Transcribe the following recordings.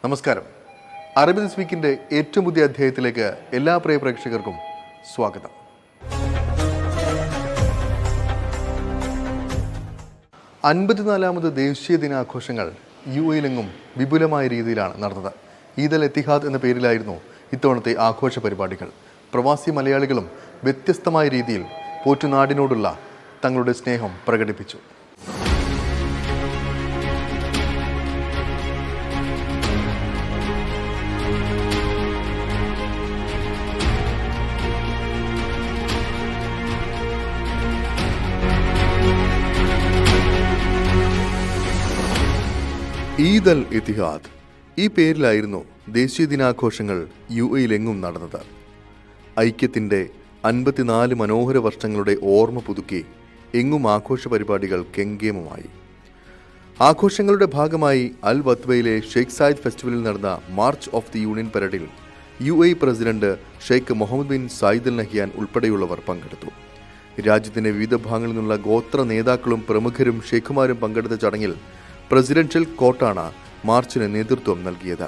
നമസ്കാരം. അറബി ദിസ് വീക്കിൻ്റെ ഏറ്റവും പുതിയ അധ്യായത്തിലേക്ക് എല്ലാ പ്രിയ പ്രേക്ഷകർക്കും സ്വാഗതം. അൻപത്തിനാലാമത് ദേശീയ ദിനാഘോഷങ്ങൾ UAE-ലെങ്ങും വിപുലമായ രീതിയിലാണ് നടന്നത്. ഈദ് അൽ എത്തിഹാദ് എന്ന പേരിലായിരുന്നു ഇത്തവണത്തെ ആഘോഷ പരിപാടികൾ. പ്രവാസി മലയാളികളും വ്യത്യസ്തമായ രീതിയിൽ പോറ്റുനാടിനോടുള്ള തങ്ങളുടെ സ്നേഹം പ്രകടിപ്പിച്ചു. ഈദ് അൽ എത്തിഹാദ് ഈ പേരിലായിരുന്നു ദേശീയ ദിനാഘോഷങ്ങൾ UAE-ലെങ്ങും നടന്നത്. ഐക്യത്തിൻ്റെ 54 മനോഹര വർഷങ്ങളുടെ ഓർമ്മ പുതുക്കി എങ്ങും ആഘോഷ പരിപാടികൾ കെങ്കേമമായി. ആഘോഷങ്ങളുടെ ഭാഗമായി അൽ വത്വയിലെ ഷെയ്ഖ് സായിദ് ഫെസ്റ്റിവലിൽ നടന്ന മാർച്ച് ഓഫ് ദി യൂണിയൻ പരേഡിൽ UAE president Sheikh Mohamed bin Zayed Al Nahyan ഉൾപ്പെടെയുള്ളവർ പങ്കെടുത്തു. രാജ്യത്തിന്റെ വിവിധ ഭാഗങ്ങളിൽ നിന്നുള്ള ഗോത്ര നേതാക്കളും പ്രമുഖരും ഷെയ്ഖുമാരും പങ്കെടുത്ത ചടങ്ങിൽ പ്രസിഡൻഷ്യൽ കോർട്ടാണ് മാർച്ചിന് നേതൃത്വം നൽകിയത്.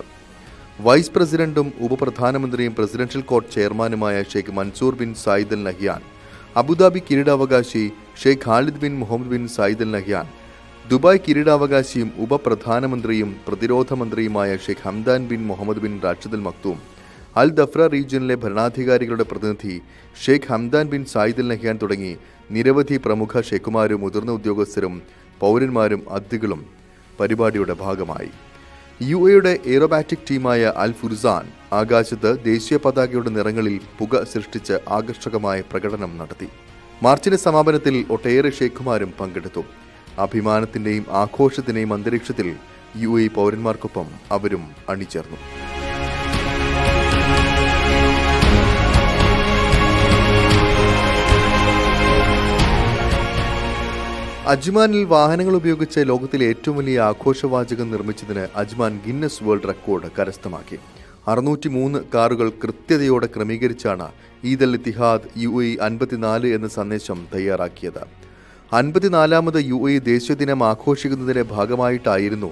വൈസ് പ്രസിഡന്റും ഉപപ്രധാനമന്ത്രിയും പ്രസിഡൻഷ്യൽ കോർട്ട് ചെയർമാനുമായ Sheikh Mansour bin Zayed Al Nahyan, Abu Dhabi കിരീടാവകാശി Sheikh Khalid bin Mohammed bin Zayed Al Nahyan, Dubai കിരീടാവകാശിയും ഉപപ്രധാനമന്ത്രിയും പ്രതിരോധ മന്ത്രിയുമായ Sheikh Hamdan bin Mohammed bin Rashid Al Maktoum, Al Dhafra റീജിയനിലെ ഭരണാധികാരികളുടെ പ്രതിനിധി Sheikh Hamdan bin Zayed Al Nahyan തുടങ്ങി നിരവധി പ്രമുഖ ഷെയ്ഖുമാരും മുതിർന്ന ഉദ്യോഗസ്ഥരും പൗരന്മാരും അതിഥികളും പരിപാടിയുടെ ഭാഗമായി. UAE-യുടെ എയ്റോബാറ്റിക് ടീമായ അൽ ഫുർസാൻ ആകാശത്ത് ദേശീയ പതാകയുടെ നിറങ്ങളിൽ പുക സൃഷ്ടിച്ച് ആകർഷകമായ പ്രകടനം നടത്തി. മാർച്ചിന്റെ സമാപനത്തിൽ ഒട്ടേറെ ഷെയ്ഖുമാരും പങ്കെടുത്തു. അഭിമാനത്തിന്റെയും ആഘോഷത്തിന്റെയും അന്തരീക്ഷത്തിൽ UAE പൗരന്മാർക്കൊപ്പം അവരും അണിചേർന്നു. അജ്മാനിൽ വാഹനങ്ങൾ ഉപയോഗിച്ച് ലോകത്തിലെ ഏറ്റവും വലിയ ആഘോഷവാചകം നിർമ്മിച്ചതിന് അജ്മാൻ ഗിന്നസ് വേൾഡ് റെക്കോർഡ് കരസ്ഥമാക്കി. 603 കാറുകൾ കൃത്യതയോടെ ക്രമീകരിച്ചാണ് ഈദ് അൽ ഇത്തിഹാദ് UAE 54 എന്ന സന്ദേശം തയ്യാറാക്കിയത്. 54ാമത് UAE ദേശീയ ദിനം ആഘോഷിക്കുന്നതിന്റെ ഭാഗമായിട്ടായിരുന്നു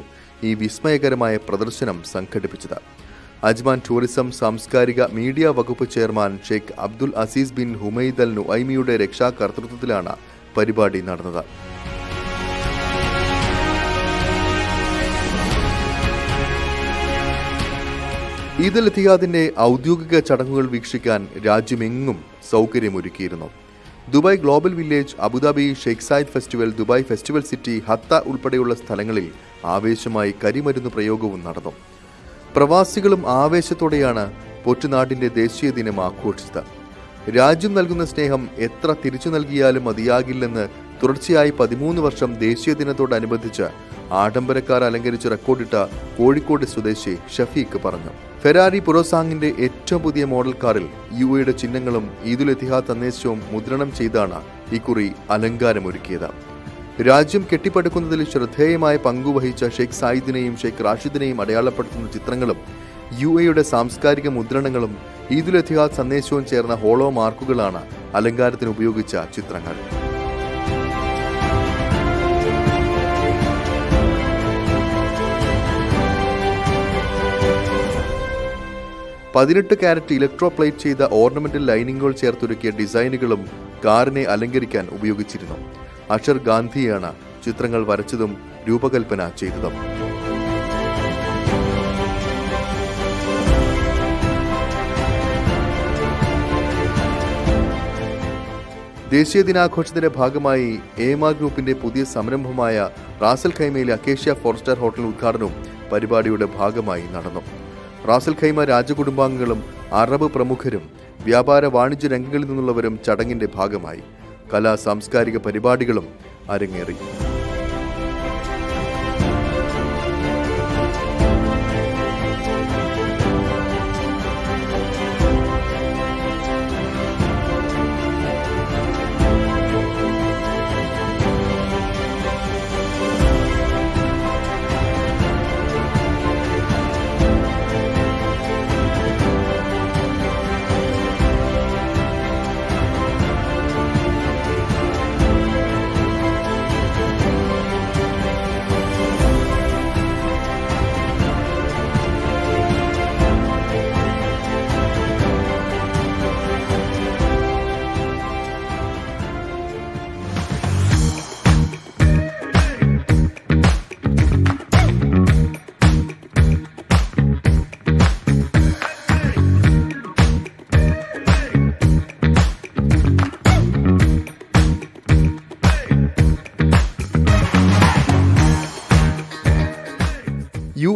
ഈ വിസ്മയകരമായ പ്രദർശനം സംഘടിപ്പിച്ചത്. അജ്മാൻ ടൂറിസം സാംസ്കാരിക മീഡിയ വകുപ്പ് chairman Sheikh Abdul Aziz bin Humaid Al നുഐമിയുടെ രക്ഷാകർതൃത്വത്തിലാണ് പരിപാടി നടന്നത്. ഈദ് അൽ ഇത്തിഹാദിന്റെ ഔദ്യോഗിക ചടങ്ങുകൾ വീക്ഷിക്കാൻ രാജ്യമെങ്ങും സൗകര്യമൊരുക്കിയിരുന്നു. Dubai global village, Abu Dhabi Sheikh Zayed festival, Dubai festival city, Hatta ഉൾപ്പെടെയുള്ള സ്ഥലങ്ങളിൽ ആവേശമായി കരിമരുന്ന് പ്രയോഗവും നടന്നു. പ്രവാസികളും ആവേശത്തോടെയാണ് പോറ്റുനാടിന്റെ ദേശീയ ദിനം ആഘോഷിച്ചത്. രാജ്യം നൽകുന്ന സ്നേഹം എത്ര തിരിച്ചു നൽകിയാലും മതിയാകില്ലെന്ന് തുടർച്ചയായി 13 വർഷം ദേശീയ ദിനത്തോടനുബന്ധിച്ച് ആഡംബരക്കാർ അലങ്കരിച്ച് റെക്കോർഡിട്ട കോഴിക്കോട് സ്വദേശി ഷഫീഖ് പറഞ്ഞു. ഫെരാരി പുറോസാങ്ങിന്റെ ഏറ്റവും പുതിയ മോഡൽ കാറിൽ UAE-യുടെ ചിഹ്നങ്ങളും ഈദുൽ ഇത്തിഹാദ് സന്ദേശവും മുദ്രണം ചെയ്താണ് ഇക്കുറി അലങ്കാരമൊരുക്കിയത്. രാജ്യം കെട്ടിപ്പടുക്കുന്നതിൽ ശ്രദ്ധേയമായ പങ്കുവഹിച്ച ഷെയ്ഖ് സായിദിനെയും ഷെയ്ഖ് റാഷിദിനെയും അടയാളപ്പെടുത്തുന്ന ചിത്രങ്ങളും UAE-യുടെ സാംസ്കാരിക മുദ്രണങ്ങളും ഈദുൽ ഇത്തിഹാദ് സന്ദേശവും ചേർന്ന ഹോളോ മാർക്കുകളാണ് അലങ്കാരത്തിന് ഉപയോഗിച്ച ചിത്രങ്ങൾ. പതിനെട്ട് കാരറ്റ് ഇലക്ട്രോപ്ലേറ്റ് ചെയ്ത ഓർണമെന്റൽ ലൈനിങ്ങുകൾ ചേർത്തൊരുക്കിയ ഡിസൈനുകളും കാറിനെ അലങ്കരിക്കാൻ ഉപയോഗിച്ചിരുന്നു. അഷർ ഗാന്ധിയാണ് ചിത്രങ്ങൾ വരച്ചതും രൂപകൽപ്പന ചെയ്തതും. ദേശീയ ദിനാഘോഷത്തിന്റെ ഭാഗമായി AMR ഗ്രൂപ്പിന്റെ പുതിയ സംരംഭമായ റാസൽ ഖൈമയിലെ അക്കേഷ്യ 4-സ്റ്റാർ ഹോട്ടൽ ഉദ്ഘാടനവും പരിപാടിയുടെ ഭാഗമായി നടന്നു. റാസൽ ഖൈമ രാജകുടുംബാംഗങ്ങളും അറബ് പ്രമുഖരും വ്യാപാര വാണിജ്യ രംഗങ്ങളിൽ നിന്നുള്ളവരും ചടങ്ങിന്റെ ഭാഗമായി. കലാ സാംസ്കാരിക പരിപാടികളും അരങ്ങേറി.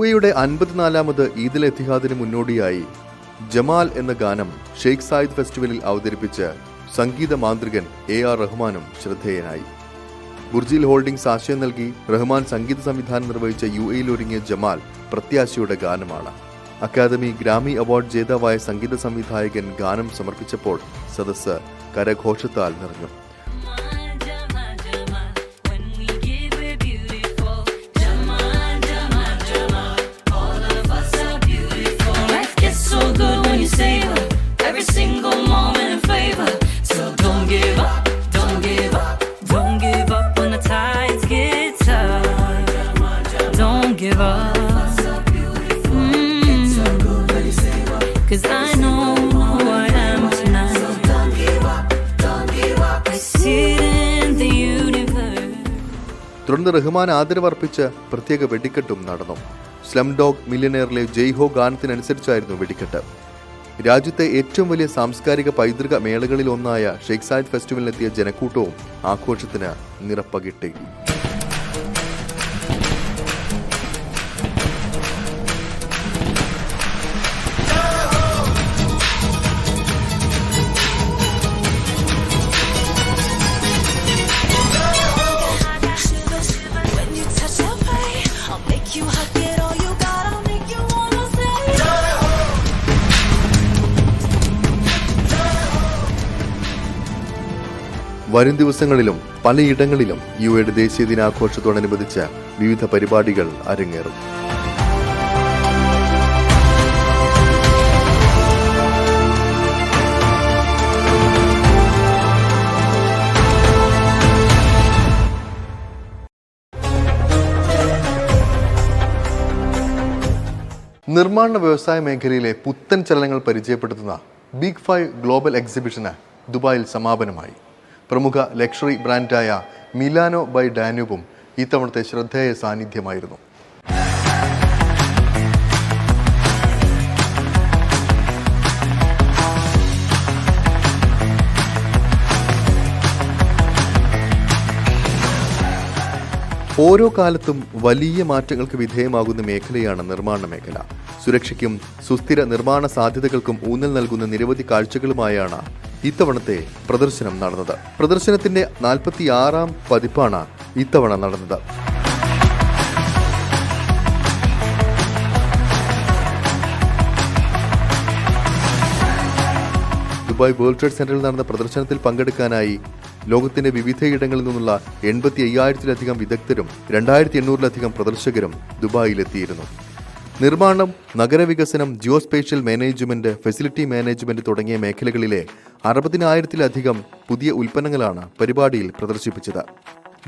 UAEയുടെ 54ാമത് ഈദുൽ എത്തിഹാദിന് മുന്നോടിയായി ജമാൽ എന്ന ഗാനം ഷെയ്ഖ് സായിദ് ഫെസ്റ്റിവലിൽ അവതരിപ്പിച്ച് സംഗീത മാന്ത്രികൻ AR റഹ്മാനും ശ്രദ്ധേയനായി. ബുർജിൽ ഹോൾഡിംഗ്സ് ആശയം നൽകി റഹ്മാൻ സംഗീത സംവിധാനം നിർവഹിച്ച UAEയിൽ ഒരുങ്ങിയ ജമാൽ പ്രത്യാശയുടെ ഗാനമാണ്. അക്കാദമി ഗ്രാമി അവാർഡ് ജേതാവായ സംഗീത സംവിധായകൻ ഗാനം സമർപ്പിച്ചപ്പോൾ സദസ്സ് കരഘോഷത്താൽ നിറഞ്ഞു. Cause I know who I am tonight. So don't give up, don't give up. I see it in the universe. തുടർന്ന് റഹ്മാൻ ആദരവർപ്പിച്ച് പ്രത്യേക വെടിക്കെട്ടും നടന്നു. സ്ലം ഡോഗ് മില്യനെയറിലെ ജയ് ഹോ ഗാനത്തിനനുസരിച്ചായിരുന്നു വെടിക്കെട്ട്. രാജ്യത്തെ ഏറ്റവും വലിയ സാംസ്കാരിക പൈതൃക മേളകളിൽ ഒന്നായ ഷെയ്ഖ് സായിദ് ഫെസ്റ്റിവലിലെത്തിയ ജനക്കൂട്ടവും ആഘോഷത്തിന് നിറപ്പകിട്ടി. വരും ദിവസങ്ങളിലും പലയിടങ്ങളിലും UAEയുടെ ദേശീയ ദിനാഘോഷത്തോടനുബന്ധിച്ച് വിവിധ പരിപാടികൾ അരങ്ങേറും. നിർമ്മാണ വ്യവസായ മേഖലയിലെ പുത്തൻ ചലനങ്ങൾ പരിചയപ്പെടുത്തുന്ന ബിഗ് 5 ഗ്ലോബൽ എക്സിബിഷന് ദുബായിൽ സമാപനമായി. പ്രമുഖ ലക്ഷറി ബ്രാൻഡായ മിലാനോ ബൈ ഡാന്യൂബും ഇത്തവണത്തെ ശ്രദ്ധേയ സാന്നിധ്യമായിരുന്നു. ഓരോ കാലത്തും വലിയ മാറ്റങ്ങൾക്ക് വിധേയമാകുന്ന മേഖലയാണ് നിർമ്മാണ മേഖല. സുരക്ഷയ്ക്കും സുസ്ഥിര നിർമ്മാണ സാധ്യതകൾക്കും ഊന്നൽ നൽകുന്ന നിരവധി കാഴ്ചകളുമായാണ് ഇത്തവണത്തെ പ്രദർശനം നടന്നത്. പ്രദർശനത്തിന്റെ 46ാം പതിപ്പാണ് ഇത്തവണ നടന്നത്. ദുബായ് വേൾഡ് ട്രേഡ് സെന്ററിൽ നടന്ന പ്രദർശനത്തിൽ പങ്കെടുക്കാനായി ലോകത്തിന്റെ വിവിധയിടങ്ങളിൽ നിന്നുള്ള 85,000-ലധികം വിദഗ്ധരും 2,800-ലധികം പ്രദർശകരും ദുബായിലെത്തിയിരുന്നു. നിർമ്മാണം, നഗരവികസനം, ജിയോസ്പേഷ്യൽ മാനേജ്മെന്റ്, ഫെസിലിറ്റി മാനേജ്മെന്റ് തുടങ്ങിയ മേഖലകളിലെ 60,000-ലധികം പുതിയ ഉൽപ്പന്നങ്ങളാണ് പരിപാടിയിൽ പ്രദർശിപ്പിച്ചത്.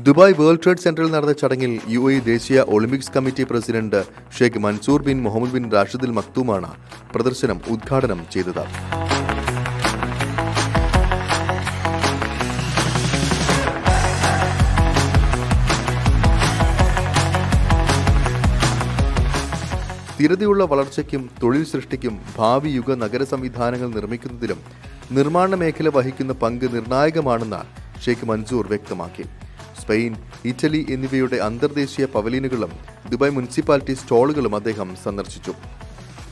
ദുബായ് വേൾഡ് ട്രേഡ് സെന്ററിൽ നടന്ന ചടങ്ങിൽ UAE ദേശീയ Olympics committee president Sheikh Mansour bin Mohammed bin Rashid Al മക്തൂമാണ് പ്രദർശനം ഉദ്ഘാടനം ചെയ്തത്. സ്ഥിരതയുള്ള വളർച്ചയ്ക്കും തൊഴിൽ സൃഷ്ടിക്കും ഭാവി യുഗ നഗര സംവിധാനങ്ങൾ നിർമ്മിക്കുന്നതിലും നിർമ്മാണ മേഖല വഹിക്കുന്ന പങ്ക് നിർണായകമാണെന്ന് ഷെയ്ഖ് മൻസൂർ വ്യക്തമാക്കി. സ്പെയിൻ, ഇറ്റലി എന്നിവയുടെ അന്തർദേശീയ പവലിയനുകളും ദുബായ് മുനിസിപ്പാലിറ്റി സ്റ്റാളുകളും അദ്ദേഹം സന്ദർശിച്ചു.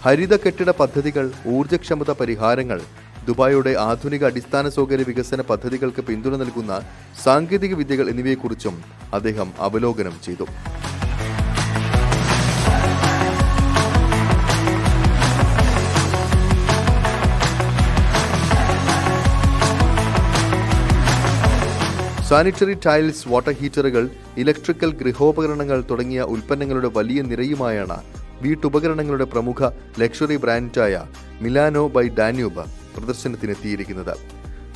ഹരിത കെട്ടിട പദ്ധതികൾ, ഊർജ്ജക്ഷമത പരിഹാരങ്ങൾ, ദുബായിയുടെ ആധുനിക അടിസ്ഥാന സൗകര്യ വികസന പദ്ധതികൾക്ക് പിന്തുണ നൽകുന്ന സാങ്കേതിക വിദ്യകൾ എന്നിവയെക്കുറിച്ചും അദ്ദേഹം അവലോകനം ചെയ്തു. സാനിറ്ററി ടൈൽസ്, വാട്ടർ ഹീറ്ററുകൾ, ഇലക്ട്രിക്കൽ ഗൃഹോപകരണങ്ങൾ തുടങ്ങിയ ഉൽപ്പന്നങ്ങളുടെ വലിയ നിരയുമായാണ് വീട്ടുപകരണങ്ങളുടെ പ്രമുഖ ലക്ഷറി ബ്രാൻഡായ മിലാനോ ബൈ ഡാന്യൂബ് പ്രദർശനത്തിനെത്തിയിരിക്കുന്നത്.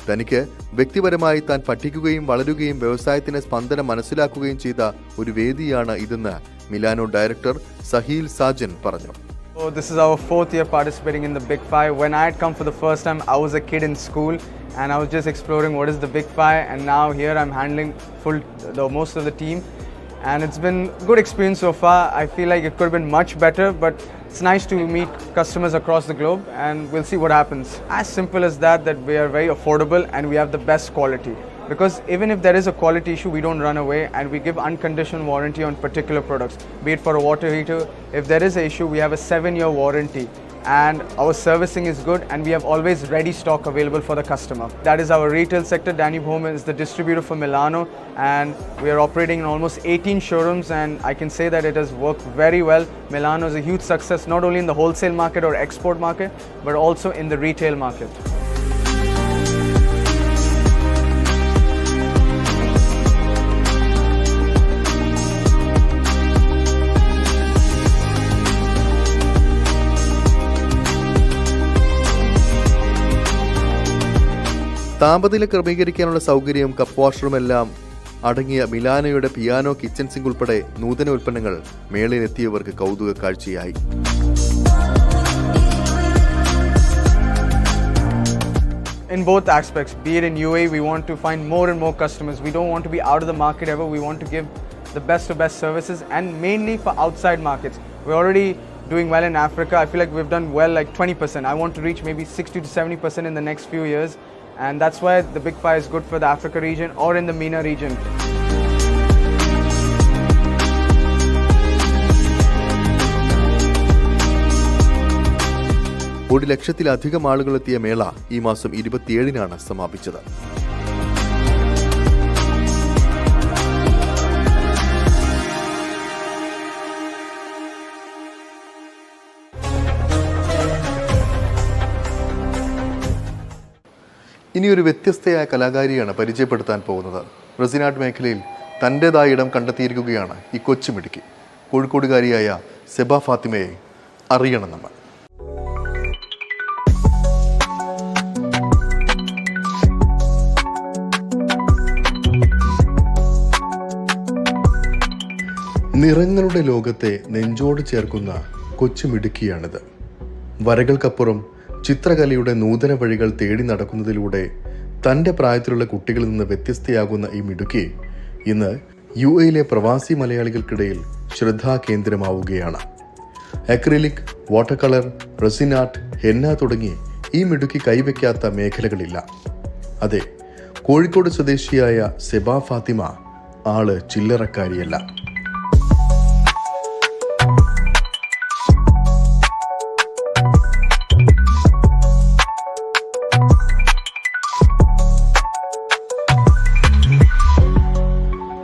തനിക്ക് വ്യക്തിപരമായി താൻ പഠിക്കുകയും വളരുകയും വ്യവസായത്തിന്റെ സ്പന്ദനം മനസ്സിലാക്കുകയും ചെയ്ത ഒരു വേദിയാണ് ഇതെന്ന് മിലാനോ ഡയറക്ടർ സഹീൽ സാജൻ പറഞ്ഞു. So this is our 4th year participating in the Big 5. When I had come for the first time, I was a kid in school and I was just exploring what is the Big 5, and now here I'm handling most of the team, and it's been a good experience so far. I feel like it could have been much better, but it's nice to meet customers across the globe, and we'll see what happens. As simple as that we are very affordable and we have the best quality. because even if there is a quality issue, we don't run away, and we give unconditional warranty on particular products. Be it for a water heater, if there is an issue, we have a 7-year warranty, and our servicing is good, and we have always ready stock available for the customer. That is our retail sector. Danube Home is the distributor for Milano, and we are operating in almost 18 showrooms, and I can say that it has worked very well. Milano is a huge success, not only in the wholesale market or export market, but also in the retail market. താപനില ക്രമീകരിക്കാനുള്ള സൗകര്യം, cup വാഷറുമെല്ലാം അടങ്ങിയ മിലാനോയുടെ piano kitchen sink ഉൾപ്പെടെ നൂതന ഉൽപ്പന്നങ്ങൾ മേളയിലെത്തിയവർക്ക് കൗതുക കാഴ്ചയായി. In both aspects, be it in UAE, we want to find more and more customers. We don't want to be out of the market ever. We want to give the best of best services, and mainly for outside markets. We're already doing well in Africa. I feel like we've done well, like 20%. I want to reach maybe 60 to 70% in the next few years. And that's why the Big Five is good for the Africa region or in the MENA region. ഒരു ലക്ഷത്തിലധികം ആളുകളെത്തിയ മേള ഈ മാസം 27-നാണ് സമാപിച്ചത്. ഇനിയൊരു വ്യത്യസ്തയായ കലാകാരിയാണ് പരിചയപ്പെടുത്താൻ പോകുന്നത്. Resin art മേഖലയിൽ തൻ്റെതായ ഇടം കണ്ടെത്തിയിരിക്കുകയാണ് ഈ കൊച്ചുമിടുക്കി. കോഴിക്കോടുകാരിയായ സെബ ഫാത്തിമയെ അറിയണം നമ്മൾ. നിറങ്ങളുടെ ലോകത്തെ നെഞ്ചോട് ചേർക്കുന്ന കൊച്ചുമിടുക്കിയാണിത്. വരകൾക്കപ്പുറം ചിത്രകലയുടെ നൂതന വഴികൾ തേടി നടക്കുന്നതിലൂടെ തൻ്റെ പ്രായത്തിലുള്ള കുട്ടികളിൽ നിന്ന് വ്യത്യസ്തയാകുന്ന ഈ മിടുക്കി ഇന്ന് UAEയിലെ പ്രവാസി മലയാളികൾക്കിടയിൽ ശ്രദ്ധാകേന്ദ്രമാവുകയാണ്. Acrylic, water colour, resin art, henna തുടങ്ങി ഈ മിടുക്കി കൈവയ്ക്കാത്ത മേഖലകളില്ല. അതെ, കോഴിക്കോട് സ്വദേശിയായ സെബ ഫാത്തിമ ആള് ചില്ലറക്കാരിയല്ല.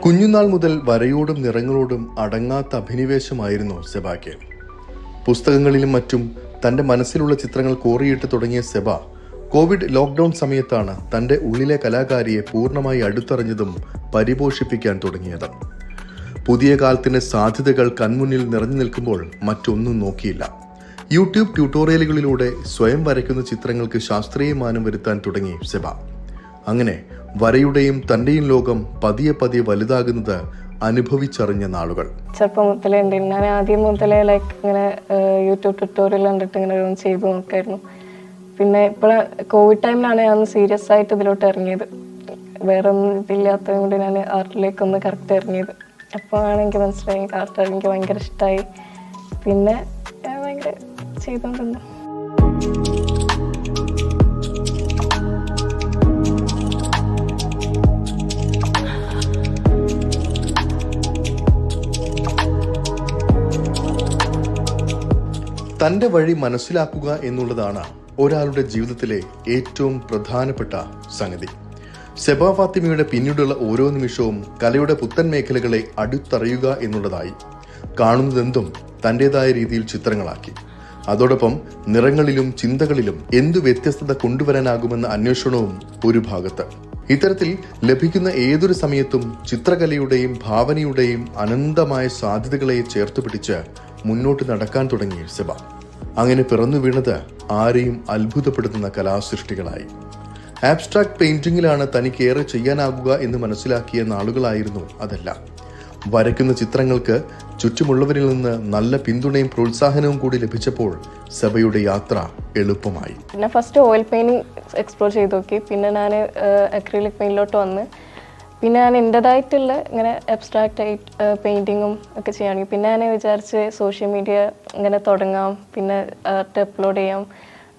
കുഞ്ഞുനാൾ മുതൽ വരയോടും നിറങ്ങളോടും അടങ്ങാത്ത അഭിനിവേശമായിരുന്നു സെബായ്ക്ക്. പുസ്തകങ്ങളിലും മറ്റും തൻ്റെ മനസ്സിലുള്ള ചിത്രങ്ങൾ കോറിയിട്ട് തുടങ്ങിയ സെബ കോവിഡ് ലോക്ക്ഡൗൺ സമയത്താണ് തൻ്റെ ഉള്ളിലെ കലാകാരിയെ പൂർണ്ണമായി അടുത്തറിഞ്ഞതും പരിപോഷിപ്പിക്കാൻ തുടങ്ങിയത്. പുതിയ കാലത്തിൻ്റെ സാധ്യതകൾ കൺമുന്നിൽ നിറഞ്ഞു നിൽക്കുമ്പോൾ മറ്റൊന്നും നോക്കിയില്ല. യൂട്യൂബ് ട്യൂട്ടോറിയലുകളിലൂടെ സ്വയം വരയ്ക്കുന്ന ചിത്രങ്ങൾക്ക് ശാസ്ത്രീയ മാനം വരുത്താൻ തുടങ്ങി സെബ. അങ്ങനെ വരയുടെയും തൻ്റെയും ലോകം പതിയെ പതിയെ വലുതാകുന്നത് അനുഭവിച്ചറിഞ്ഞ നാളുകൾ. ചെറുപ്പം മുതലേ ഉണ്ട്. ഞാൻ ആദ്യം മുതലേ ഇങ്ങനെ യൂട്യൂബ് ട്യൂട്ടോറിയൽ കണ്ടിട്ട് ഇങ്ങനെ ചെയ്തു നോക്കായിരുന്നു. പിന്നെ ഇപ്പോൾ കോവിഡ് ടൈമിലാണ് ഞാൻ സീരിയസ് ആയിട്ട് ഇതിലോട്ട് ഇറങ്ങിയത്. വേറെ ഒന്നും ഇതില്ലാത്തത് കൊണ്ട് ഞാൻ ആർട്ടിലേക്കൊന്ന് കറക്റ്റ് ഇറങ്ങിയത്. അപ്പോൾ ആണ് എനിക്ക് മനസ്സിലായി ആർട്ട് എനിക്ക് ഭയങ്കര ഇഷ്ടമായി. പിന്നെ ഭയങ്കര ചെയ്തുകൊണ്ടിരുന്നു. തൻ്റെ വഴി മനസ്സിലാക്കുക എന്നുള്ളതാണ് ഒരാളുടെ ജീവിതത്തിലെ ഏറ്റവും പ്രധാനപ്പെട്ട സംഗതി. സെബ ഫാത്തിമയുടെ പിന്നീടുള്ള ഓരോ നിമിഷവും കലയുടെ പുത്തൻ മേഖലകളെ അടുത്തറിയുക എന്നുള്ളതായി. കാണുന്നതെന്തും തൻ്റെതായ രീതിയിൽ ചിത്രങ്ങളാക്കി. അതോടൊപ്പം നിറങ്ങളിലും ചിന്തകളിലും എന്തു വ്യത്യസ്തത കൊണ്ടുവരാനാകുമെന്ന അന്വേഷണവും ഒരു ഭാഗത്ത്. ഇത്തരത്തിൽ ലഭിക്കുന്ന ഏതൊരു സമയത്തും ചിത്രകലയുടെയും ഭാവനയുടെയും അനന്തമായ സാധ്യതകളെ ചേർത്തുപിടിച്ച് മുന്നോട്ട് നടക്കാൻ തുടങ്ങി സെബ. അങ്ങനെ പിറന്നു വീണത് ആരെയും അത്ഭുതപ്പെടുത്തുന്ന കലാസൃഷ്ടികളായി. ആബ്സ്ട്രാക്ട് പെയിന്റിങ്ങിലാണ് തനിക്കേറെ ചെയ്യാനാകുക എന്ന് മനസ്സിലാക്കിയ നാളുകളായിരുന്നു അതെല്ലാം. വരയ്ക്കുന്ന ചിത്രങ്ങൾക്ക് ചുറ്റുമുള്ളവരിൽ നിന്ന് നല്ല പിന്തുണയും പ്രോത്സാഹനവും കൂടി ലഭിച്ചപ്പോൾ സെബയുടെ യാത്ര എളുപ്പമായി. പിന്നെ ഫസ്റ്റ് ഓയിൽ പെയിന്റിങ് എക്സ്പ്ലോർ ചെയ്ത് നോക്കി. പിന്നെ ഞാൻ അക്രിലിക് പെയിന്റിലോട്ട് വന്ന് പിന്നെ ഞാൻ എൻ്റെതായിട്ടുള്ള ഇങ്ങനെ അബ്സ്ട്രാക്റ്റ് പെയിൻറ്റിങ്ങും ഒക്കെ ചെയ്യുകയാണെങ്കിൽ പിന്നെ ഞാൻ വിചാരിച്ച് സോഷ്യൽ മീഡിയ ഇങ്ങനെ തുടങ്ങാം, പിന്നെ ആർട്ട് അപ്ലോഡ് ചെയ്യാം.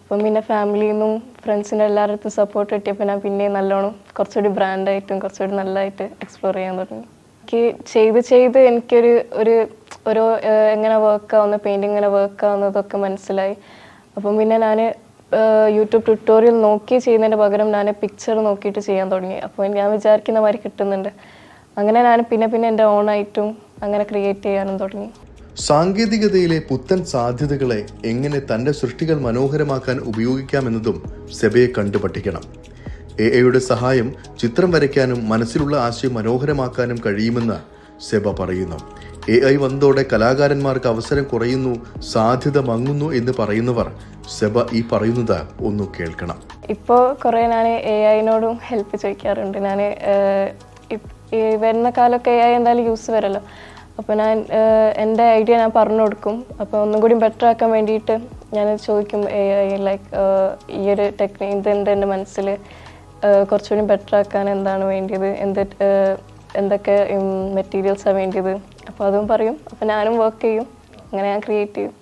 അപ്പം പിന്നെ ഫാമിലിയിൽ നിന്നും ഫ്രണ്ട്സിൻ്റെ എല്ലാവരുടെ സപ്പോർട്ട് കിട്ടിയപ്പോൾ ഞാൻ പിന്നെയും നല്ലോണം കുറച്ചുകൂടി ബ്രാൻഡായിട്ടും കുറച്ചുകൂടി നല്ലതായിട്ട് എക്സ്പ്ലോർ ചെയ്യാൻ തുടങ്ങി. എനിക്ക് ചെയ്ത് എനിക്കൊരു ഓരോ എങ്ങനെ വർക്കാവുന്ന പെയിൻറ്റിങ് എങ്ങനെ വർക്കാവുന്നതൊക്കെ മനസ്സിലായി. അപ്പം പിന്നെ ഞാൻ യൂട്യൂബ് ട്യൂട്ടോറിയൽ നോക്കി ചെയ്യുന്നതിന് പകരം ഞാൻ പിക്ചർ നോക്കിയിട്ട് ചെയ്യാൻ തുടങ്ങി. അപ്പോൾ ഞാൻ വിചാരിക്കുന്ന മാതിരി കിട്ടുന്നുണ്ട്. അങ്ങനെ ഞാൻ പിന്നെ എൻ്റെ ഓണായിട്ടും അങ്ങനെ ക്രിയേറ്റ് ചെയ്യാനും തുടങ്ങി. സാങ്കേതികതയിലെ പുത്തൻ സാധ്യതകളെ എങ്ങനെ തൻ്റെ സൃഷ്ടികൾ മനോഹരമാക്കാൻ ഉപയോഗിക്കാമെന്നതും സെബയെ കണ്ടു പഠിക്കണം. AI സഹായം ചിത്രം വരയ്ക്കാനും മനസ്സിലുള്ള ആശയം മനോഹരമാക്കാനും കഴിയുമെന്ന് സെബ പറയുന്നു. AI വന്നതോടെ കലാകാരന്മാർക്ക് അവസരം കുറയുന്നു, സാധ്യത മങ്ങുന്നു എന്ന് പറയുന്നവർ സെബ ഈ പറയുന്നത് ഒന്ന് കേൾക്കണം. ഇപ്പോൾ കുറേ ഞാൻ AI ഹെൽപ്പ് ചോദിക്കാറുണ്ട്. ഞാൻ ഈ വരുന്ന കാലമൊക്കെ AI എന്തായാലും യൂസ് വരല്ലോ. അപ്പോൾ ഞാൻ എൻ്റെ ഐഡിയ ഞാൻ പറഞ്ഞു കൊടുക്കും. അപ്പോൾ ഒന്നും കൂടി ബെറ്റർ ആക്കാൻ വേണ്ടിയിട്ട് ഞാൻ ചോദിക്കും AI ലൈക്ക് ഈ ഒരു ടെക്നിക്ക് ഇതുണ്ട് എൻ്റെ മനസ്സിൽ, കുറച്ചുകൂടി ബെറ്റർ ആക്കാൻ എന്താണ് വേണ്ടിയത്, എന്തൊക്കെ മെറ്റീരിയൽസാണ് വേണ്ടിയത്, അപ്പോൾ അതും പറയും. അപ്പോൾ ഞാനും വർക്ക് ചെയ്യും, അങ്ങനെ ഞാൻ ക്രിയേറ്റ് ചെയ്യും.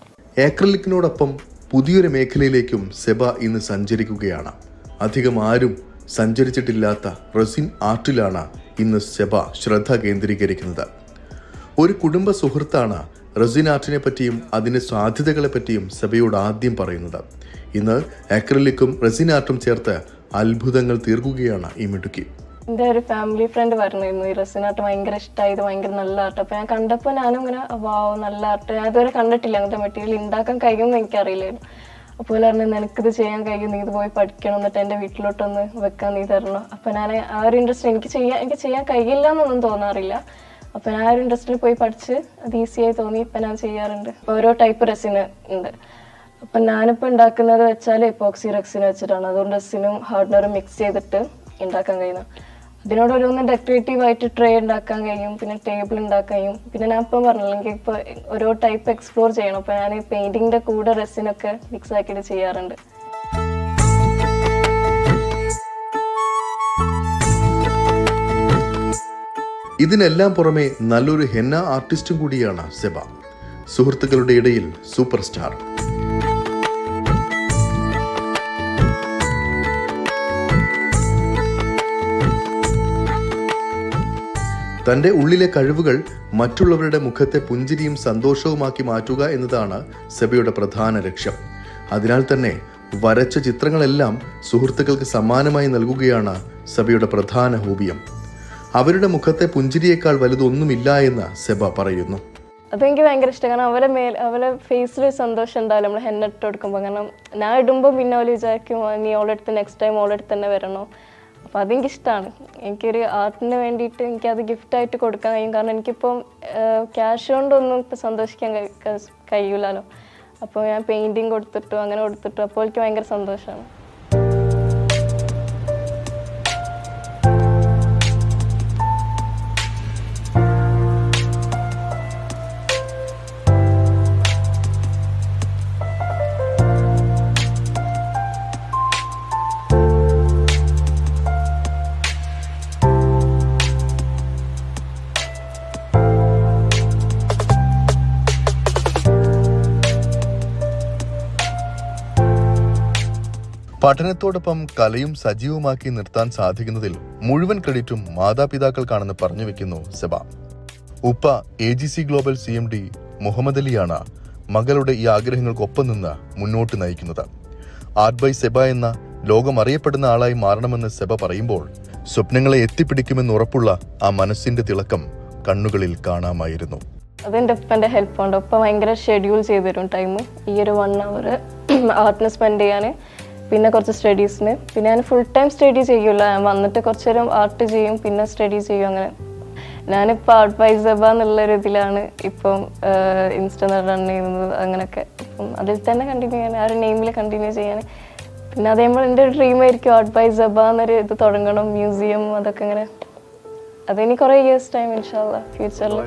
ആക്രിലിക്കിനോടൊപ്പം പുതിയൊരു മേഖലയിലേക്കും സെബ ഇന്ന് സഞ്ചരിക്കുകയാണ്. അധികം ആരും സഞ്ചരിച്ചിട്ടില്ലാത്ത റെസിൻ ആർട്ടിലാണ് ഇന്ന് സെബ ശ്രദ്ധ കേന്ദ്രീകരിക്കുന്നത്. ഒരു കുടുംബ സുഹൃത്താണ് റെസിൻ ആർട്ടിനെ പറ്റിയും അതിൻ്റെ സാധ്യതകളെ പറ്റിയും സെബയോട് ആദ്യം പറയുന്നത്. ഇന്ന് ആക്രിലിക്കും റെസിൻ ആർട്ടും ചേർത്ത് അത്ഭുതങ്ങൾ തീർക്കുകയാണ് ഈ മിടുക്കി. എൻ്റെ ഒരു ഫാമിലി ഫ്രണ്ട് പറഞ്ഞിരുന്നു ഈ റെസിൻ ആർട്ട് ഭയങ്കര ഇഷ്ടമായി, ഇത് ഭയങ്കര നല്ല ആർട്ട്. അപ്പോൾ ഞാൻ കണ്ടപ്പോൾ ഞാനും ഇങ്ങനെ വാവ് നല്ല ആർട്ട്, ഞാൻ ഇതുവരെ കണ്ടിട്ടില്ല, അങ്ങനത്തെ മെറ്റീരിയൽ ഉണ്ടാക്കാൻ കഴിയുമെന്ന് എനിക്കറിയില്ലായിരുന്നു. അപ്പോൾ പറഞ്ഞു നിനക്കിത് ചെയ്യാൻ കഴിയും, നീ ഇത് പോയി പഠിക്കണം, എന്നിട്ട് എൻ്റെ വീട്ടിലോട്ടൊന്ന് വെക്കാൻ നീ തരണം. അപ്പോൾ ഞാൻ ആ ഒരു ഇൻട്രസ്റ്റ് എനിക്ക് ചെയ്യാൻ കഴിയില്ല എന്നൊന്നും തോന്നാറില്ല. അപ്പോൾ ഞാൻ ആ ഒരു ഇൻട്രസ്റ്റിൽ പോയി പഠിച്ച് അത് ഈസിയായി തോന്നി. ഇപ്പം ഞാൻ ചെയ്യാറുണ്ട്. ഓരോ ടൈപ്പ് റെസിന് ഉണ്ട്. അപ്പം ഞാനിപ്പോൾ ഉണ്ടാക്കുന്നത് വെച്ചാൽ എപ്പോക്സി റെക്സിന് വെച്ചിട്ടാണ്. അതുകൊണ്ട് റെസിനും ഹാർഡ്നറും മിക്സ് ചെയ്തിട്ട് ഉണ്ടാക്കാൻ കഴിയുന്നത്. അതിനോട് ഓരോന്ന് ഡെക്കറേറ്റീവായിട്ട് ട്രേ ഉണ്ടാക്കാൻ കഴിയും, പിന്നെ ടേബിൾ ഉണ്ടാക്കാൻ കഴിയും. പിന്നെ ഞാൻ ഇപ്പം പറഞ്ഞില്ല എനിക്ക് ഇപ്പോൾ ഓരോ ടൈപ്പ് എക്സ്പ്ലോർ ചെയ്യണം. അപ്പോൾ ഞാൻ പെയിൻറ്റിങ്ങിൻ്റെ കൂടെ റെസിനൊക്കെ മിക്സ് ആക്കിയിട്ട് ചെയ്യാറുണ്ട്. ഇതിനെല്ലാം പുറമെ നല്ലൊരു ഹെന്ന ആർട്ടിസ്റ്റും കൂടിയാണ് സെബ. സുഹൃത്തുക്കളുടെ ഇടയിൽ സൂപ്പർ സ്റ്റാർ. തൻ്റെ ഉള്ളിലെ കഴിവുകൾ മറ്റുള്ളവരുടെ മുഖത്തെ പുഞ്ചിരിയും സന്തോഷവുമാക്കി മാറ്റുക എന്നതാണ് സെബയുടെ പ്രധാന ലക്ഷ്യം. അതിനാൽ തന്നെ വരച്ച ചിത്രങ്ങളെല്ലാം സുഹൃത്തുക്കൾക്ക് സമ്മാനമായി നൽകുകയാണ് സെബയുടെ പ്രധാന ഹോബിയും. അവരുടെ മുഖത്തെ പുഞ്ചിരിയേക്കാൾ വലുതൊന്നുമില്ല എന്ന് സെബ പറയുന്നു. അതെനിക്ക് ഭയങ്കര ഇഷ്ടം. കാരണം അവരെ ഫേസിൽ സന്തോഷം ഉണ്ടാവില്ല നമ്മൾ ഹെന്ന ഇട്ട് കൊടുക്കുമ്പോൾ. കാരണം ഞാൻ ഇടുമ്പോൾ പിന്നെ അവർ വിചാരിക്കും നീ ഓളെടുത്ത് നെക്സ്റ്റ് ടൈം ഓളെടുത്ത് തന്നെ വരണോ. അപ്പോൾ അതെനിക്കിഷ്ടമാണ്. എനിക്കൊരു ആർട്ടിന് വേണ്ടിയിട്ട് എനിക്കത് ഗിഫ്റ്റായിട്ട് കൊടുക്കാൻ കഴിയും. കാരണം എനിക്കിപ്പം ക്യാഷ് കൊണ്ടൊന്നും ഇപ്പം സന്തോഷിക്കാൻ കഴിയില്ലല്ലോ. അപ്പോൾ ഞാൻ പെയിൻറ്റിങ് കൊടുത്തിട്ടു അങ്ങനെ കൊടുത്തിട്ടു അപ്പോൾ എനിക്ക് ഭയങ്കര സന്തോഷമാണ്. പഠനത്തോടൊപ്പം കലയും സജീവമാക്കി നിർത്താൻ സാധിക്കുന്നതിൽ മുഴുവൻ ക്രെഡിറ്റും മാതാപിതാക്കൾക്കാണെന്ന് പറഞ്ഞു വെക്കുന്നു സെബ. ഉപ്പ AGC ഗ്ലോബൽ CMD മുഹമ്മദ് അലിയാണ് മകളുടെ ഈ ആഗ്രഹങ്ങൾക്കൊപ്പം നിന്ന് മുന്നോട്ട് നയിക്കുന്നത്. ആർട്ട് ബൈ സെബ എന്ന ലോകം അറിയപ്പെടുന്ന ആളായി മാറണമെന്ന് സെബ പറയുമ്പോൾ സ്വപ്നങ്ങളെ എത്തിപ്പിടിക്കുമെന്ന് ഉറപ്പുള്ള ആ മനസ്സിന്റെ തിളക്കം കണ്ണുകളിൽ കാണാമായിരുന്നു. അതെൻ്റെ ഉപ്പൻ്റെ ഹെൽപ്പുണ്ട്. ഉപ്പ ഭയങ്കര ഷെഡ്യൂൾ ചെയ്തു തരും ടൈം. ഈ ഒരു 1 hour ആർട്ടിന് സ്പെൻഡ് ചെയ്യാൻ, പിന്നെ കുറച്ച് സ്റ്റഡീസിന്. പിന്നെ ഞാൻ ഫുൾ ടൈം സ്റ്റഡി ചെയ്യില്ല. ഞാൻ വന്നിട്ട് കുറച്ച് നേരം ആർട്ട് ചെയ്യും, പിന്നെ സ്റ്റഡി ചെയ്യും. അങ്ങനെ ഞാനിപ്പോൾ ആർട്ട് ബൈ സെബ എന്നുള്ളൊരു ഇതിലാണ് ഇപ്പം ഇൻസ്റ്റ റൺ ചെയ്യുന്നത്. അങ്ങനെയൊക്കെ ഇപ്പം അതിൽ തന്നെ കണ്ടിന്യൂ ചെയ്യാൻ, ആ ഒരു നെയിമിൽ കണ്ടിന്യൂ ചെയ്യാൻ. പിന്നെ അതേപോലെ എൻ്റെ ഒരു ഡ്രീമായിരിക്കും ആർട്ട് ബൈ സെബ എന്നൊരു ഇത് തുടങ്ങണം, മ്യൂസിയം. അതൊക്കെ ഇങ്ങനെ അതിനി കുറേ ഇയേഴ്സ് ടൈം ഇൻഷാ അല്ലാഹ് ഫ്യൂച്ചറിൽ.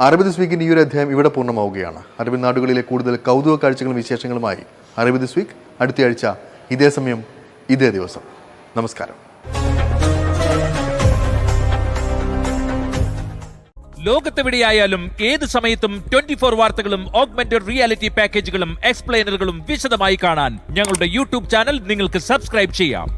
അറബി ദിസ് വീക്കിൻ്റെ ഈ ഒരു അധ്യായം ഇവിടെ പൂർണ്ണമാവുകയാണ്. അറബി നാടുകളിലെ കൂടുതൽ കൗതുക കാഴ്ചകളും വിശേഷങ്ങളുമായി അറബി ദിസ് വീക്ക് അടുത്തയാഴ്ച ഇതേ സമയം ഇതേ ദിവസം. നമസ്കാരം. ലോകത്തെവിടെയായാലും ഏത് സമയത്തും 24 വാർത്തകളും ഓഗ്മെന്റഡ് റിയാലിറ്റി പാക്കേജുകളും എക്സ്പ്ലെയിനറുകളും വിശദമായി കാണാൻ ഞങ്ങളുടെ യൂട്യൂബ് ചാനൽ നിങ്ങൾക്ക് സബ്സ്ക്രൈബ് ചെയ്യാം.